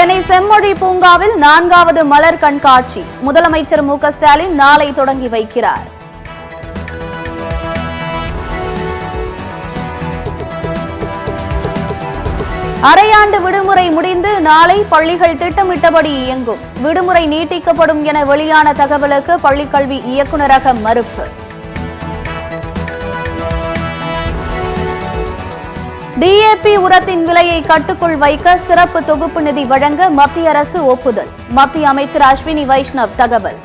சென்னை செம்மொழி பூங்காவில் 4வது மலர் கண்காட்சி முதலமைச்சர் மு க ஸ்டாலின் நாளை தொடங்கி வைக்கிறார். அரையாண்டு விடுமுறை முடிந்து நாளை பள்ளிகள் திட்டமிட்டபடி இயங்கும். விடுமுறை நீட்டிக்கப்படும் என வெளியான தகவலுக்கு பள்ளிக்கல்வி இயக்குநரகம் மறுப்பு. DAP உரத்தின் விலையை கட்டுக்குள் வைக்க சிறப்பு தொகுப்பு நிதி வழங்க மத்திய அரசு ஒப்புதல். மத்திய அமைச்சர் அஸ்வினி வைஷ்ணவ் தகவல்.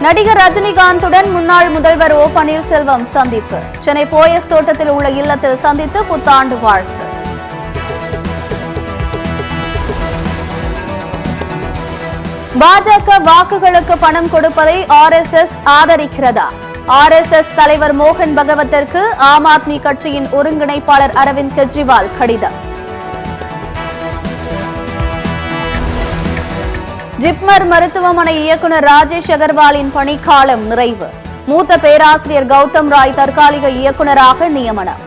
நடிகர் ரஜினிகாந்துடன் முன்னாள் முதல்வர் ஓ பன்னீர்செல்வம் சந்திப்பு. சென்னை போயஸ் தோட்டத்தில் உள்ள இல்லத்தில் சந்தித்து புத்தாண்டு வாழ்த்து. பாஜக வாக்குகளுக்கு பணம் கொடுப்பதை RSS ஆதரிக்கிறதா? RSS தலைவர் மோகன் பகவத்திற்கு ஆம் ஆத்மி கட்சியின் ஒருங்கிணைப்பாளர் அரவிந்த் கெஜ்ரிவால் கடிதம். ஜிப்மர் மருத்துவமனை இயக்குநர் ராஜேஷ் அகர்வாலின் பணிக்காலம் நிறைவு. மூத்த பேராசிரியர் கௌதம் ராய் தற்காலிக இயக்குநராக நியமனம்.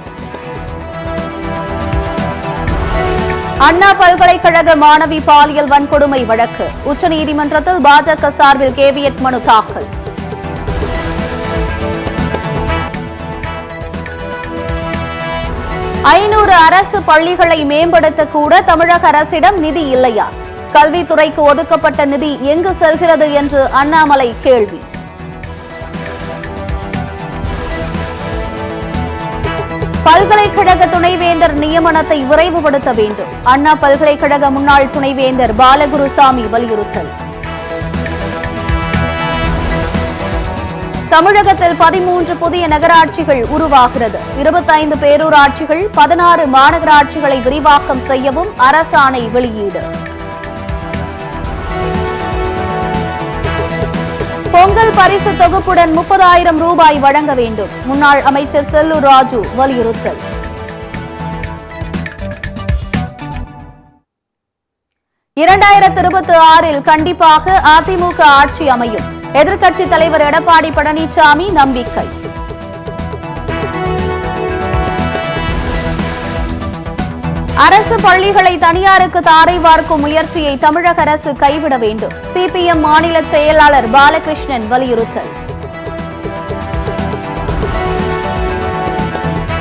அண்ணா பல்கலைக்கழக மாணவி பாலியல் வன்கொடுமை வழக்கு உச்சநீதிமன்றத்தில் பாஜக சார்பில் கேவியட் மனு தாக்கல். ஐநூறு அரசு பள்ளிகளை மேம்படுத்த கூட தமிழக அரசிடம் நிதி இல்லையா? கல்வித்துறைக்கு ஒதுக்கப்பட்ட நிதி எங்கு செல்கிறது என்று அண்ணாமலை கேள்வி. பல்கலைக்கழக துணைவேந்தர் நியமனத்தை விரைவுபடுத்த வேண்டும். அண்ணா பல்கலைக்கழக முன்னாள் துணைவேந்தர் பாலகுருசாமி வலியுறுத்தல். தமிழகத்தில் 13 புதிய நகராட்சிகள் உருவாகிறது. 25 பேரூராட்சிகள் 16 மாநகராட்சிகளை விரிவாக்கம் செய்யவும் அரசாணை வெளியீடு. பொங்கல் பரிசு தொகுப்புடன் 30,000 ரூபாய் வழங்க வேண்டும். முன்னாள் அமைச்சர் செல்லூர் ராஜு வலியுறுத்தல். (2026) கண்டிப்பாக அதிமுக ஆட்சி அமையும். எதிர்க்கட்சித் தலைவர் எடப்பாடி பழனிசாமி நம்பிக்கை. அரசு பள்ளிகளை தனியாருக்கு தாரை வார்க்கும் முயற்சியை தமிழக அரசு கைவிட வேண்டும். CPM மாநில செயலாளர் பாலகிருஷ்ணன் வலியுறுத்தல்.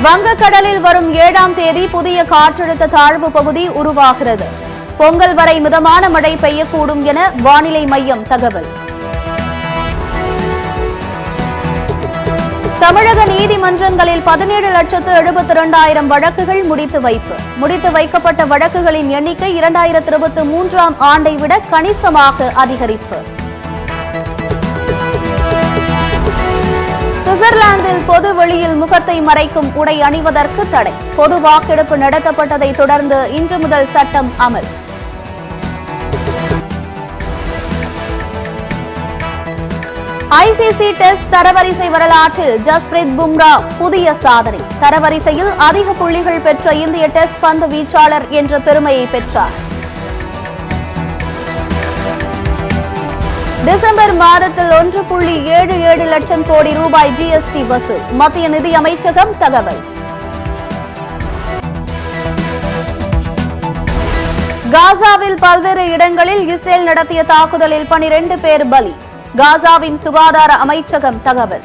வங்கக்கடலில் வரும் 7ஆம் தேதி புதிய காற்றழுத்த தாழ்வு பகுதி உருவாகிறது. பொங்கல் வரை மிதமான மழை பெய்யக்கூடும் என வானிலை மையம் தகவல். தமிழக நீதிமன்றங்களில் 17,72,000 வழக்குகள் முடித்து வைக்கப்பட்ட வழக்குகளின் எண்ணிக்கை 2023ஆம் ஆண்டை விட கணிசமாக அதிகரிப்பு. சுவிட்சர்லாந்தில் பொது வெளியில் முகத்தை மறைக்கும் உடை அணிவதற்கு தடை. பொது வாக்கெடுப்பு நடத்தப்பட்டதை தொடர்ந்து இன்று முதல் சட்டம் அமல். ICC டெஸ்ட் தரவரிசை வரலாற்றில் ஜஸ்பிரீத் பும்ரா புதிய சாதனை. தரவரிசையில் அதிக புள்ளிகள் பெற்ற இந்திய டெஸ்ட் பந்து வீச்சாளர் என்ற பெருமையை பெற்றார். டிசம்பர் மாதத்தில் 1.77 லட்சம் கோடி ரூபாய் GST வசூல். மத்திய நிதி அமைச்சகம் தகவல். காசாவில் பல்வேறு இடங்களில் இஸ்ரேல் நடத்திய தாக்குதலில் 12 பேர் பலி. காசாவின் சுகாதார அமைச்சகம் தகவல்.